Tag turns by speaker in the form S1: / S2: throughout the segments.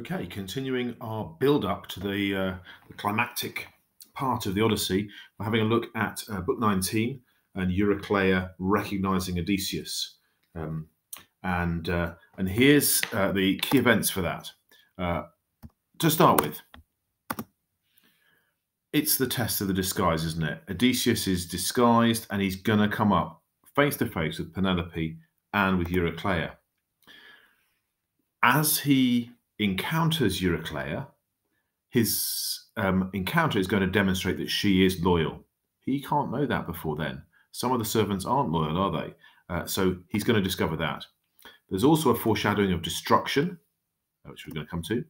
S1: Okay, continuing our build up to the climactic part of the Odyssey, we're having a look at book 19 and Eurycleia recognizing Odysseus. Um, and here's the key events for that. Uh, to start with, it's the test of the disguise, isn't it? Odysseus is disguised and he's going to come up face to face with Penelope and with Eurycleia. As he encounters Eurycleia, his encounter is going to demonstrate that she is loyal. He can't know that before then. Some of the servants aren't loyal, are they? So he's going to discover that. There's also a foreshadowing of destruction, which we're going to come to.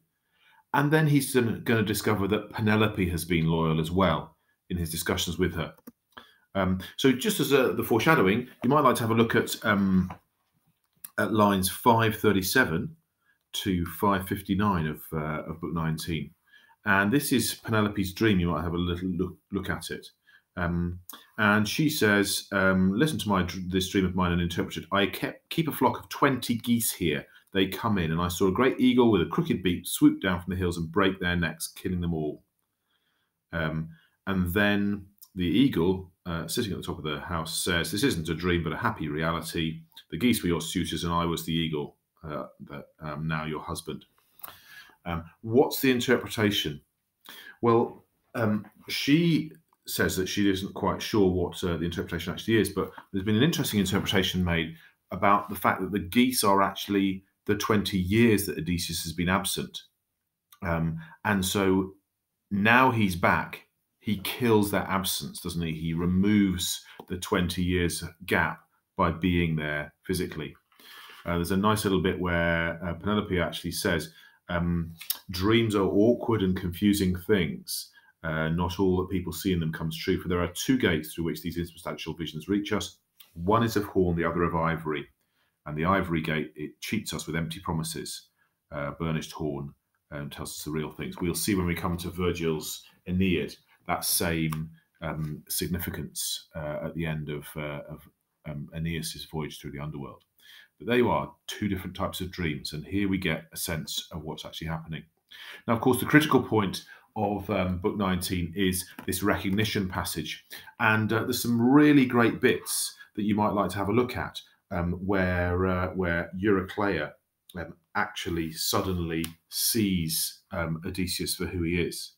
S1: And then he's going to discover that Penelope has been loyal as well in his discussions with her. So just as the foreshadowing, you might like to have a look at lines 537 to 559 of book 19. And this is Penelope's dream. You might have a little look at it. And she says, listen to this dream of mine and interpret it. I keep a flock of 20 geese here. They come in, and I saw a great eagle with a crooked beak swoop down from the hills and break their necks, killing them all. And then the eagle, sitting at the top of the house, says, this isn't a dream, but a happy reality. The geese were your suitors, and I was the eagle, now your husband. What's the interpretation? Well, she says that she isn't quite sure what the interpretation actually is, but there's been an interesting interpretation made about the fact that the geese are actually the 20 years that Odysseus has been absent. And so now he's back, he kills that absence, doesn't he? He removes the 20 years gap by being there physically. There's a nice little bit where Penelope actually says, dreams are awkward and confusing things. Not all that people see in them comes true, for there are two gates through which these insubstantial visions reach us. One is of horn, the other of ivory. And the ivory gate, it cheats us with empty promises. Burnished horn tells us the real things. We'll see when we come to Virgil's Aeneid that same significance at the end of Aeneas' voyage through the underworld. But there you are, two different types of dreams, and here we get a sense of what's actually happening. Now, of course, the critical point of book 19 is this recognition passage, and there's some really great bits that you might like to have a look at, where Eurycleia actually suddenly sees Odysseus for who he is,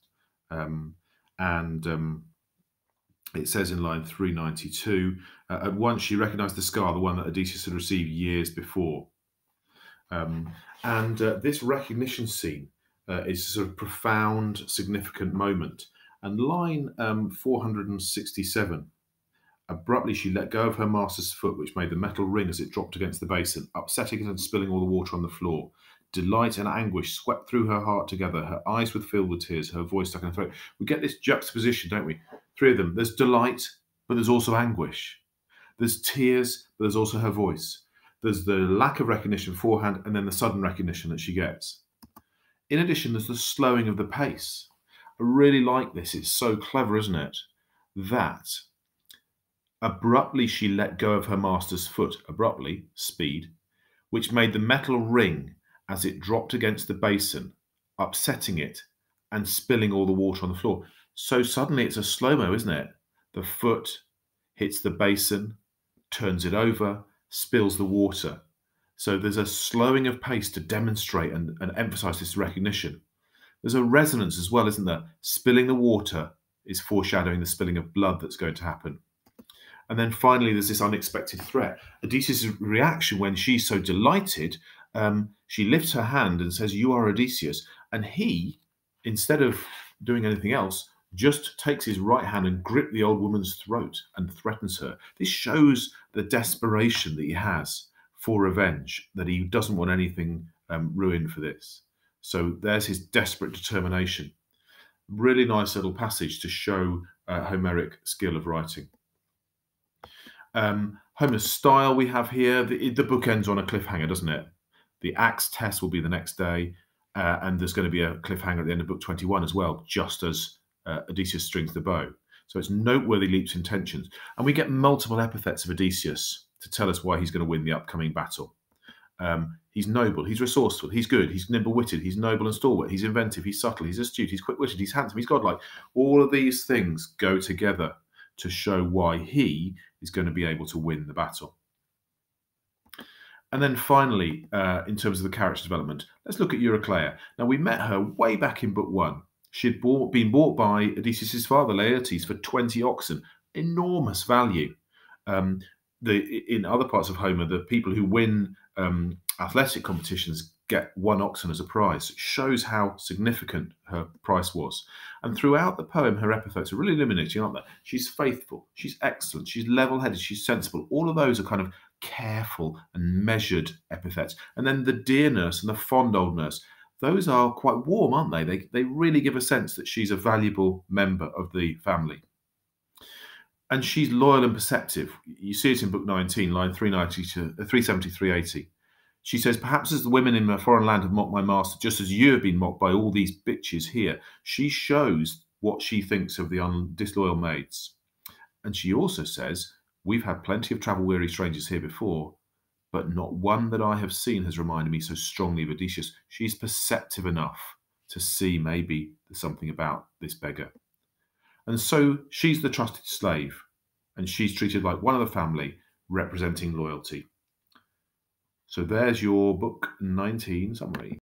S1: it says in line 392, at once she recognised the scar, the one that Odysseus had received years before. This recognition scene is a sort of profound, significant moment. And line 467, abruptly she let go of her master's foot, which made the metal ring as it dropped against the basin, upsetting it and spilling all the water on the floor. Delight and anguish swept through her heart together. Her eyes were filled with tears, her voice stuck in her throat. We get this juxtaposition, don't we? Three of them. There's delight, but there's also anguish. There's tears, but there's also her voice. There's the lack of recognition beforehand, and then the sudden recognition that she gets. In addition, there's the slowing of the pace. I really like this. It's so clever, isn't it? That abruptly she let go of her master's foot. Abruptly, speed, which made the metal ring as it dropped against the basin, upsetting it and spilling all the water on the floor. So suddenly it's a slow-mo, isn't it? The foot hits the basin, turns it over, spills the water. So there's a slowing of pace to demonstrate and emphasize this recognition. There's a resonance as well, isn't there? Spilling the water is foreshadowing the spilling of blood that's going to happen. And then finally, there's this unexpected threat. Odysseus' reaction when she's so delighted, she lifts her hand and says, "You are Odysseus." And he, instead of doing anything else, just takes his right hand and grips the old woman's throat and threatens her. This shows the desperation that he has for revenge, that he doesn't want anything ruined for this. So there's his desperate determination. Really nice little passage to show Homeric skill of writing. Homer's style we have here, the book ends on a cliffhanger, doesn't it? The axe test will be the next day, and there's going to be a cliffhanger at the end of book 21 as well, just as Odysseus strings the bow. So it's noteworthy leaps in tensions. And we get multiple epithets of Odysseus to tell us why he's going to win the upcoming battle. He's noble, he's resourceful, he's good, he's nimble-witted, he's noble and stalwart, he's inventive, he's subtle, he's astute, he's quick-witted, he's handsome, he's godlike. All of these things go together to show why he is going to be able to win the battle. And then finally, in terms of the character development, let's look at Eurycleia. Now, we met her way back in book 1. She'd been bought by Odysseus' father, Laertes, for 20 oxen. Enormous value. In other parts of Homer, the people who win athletic competitions get 1 oxen as a prize. It shows how significant her price was. And throughout the poem, her epithets are really illuminating, aren't they? She's faithful, she's excellent, she's level-headed, she's sensible. All of those are kind of careful and measured epithets. And then the dear nurse and the fond old nurse, those are quite warm, aren't they? They really give a sense that she's a valuable member of the family. And she's loyal and perceptive. You see it in book 19, line 370, 380. She says, perhaps as the women in my foreign land have mocked my master, just as you have been mocked by all these bitches here. She shows what she thinks of the disloyal maids. And she also says, we've had plenty of travel-weary strangers here before, but not one that I have seen has reminded me so strongly of Odysseus. She's perceptive enough to see maybe there's something about this beggar. And so she's the trusted slave, and she's treated like one of the family, representing loyalty. So there's your book 19 summary.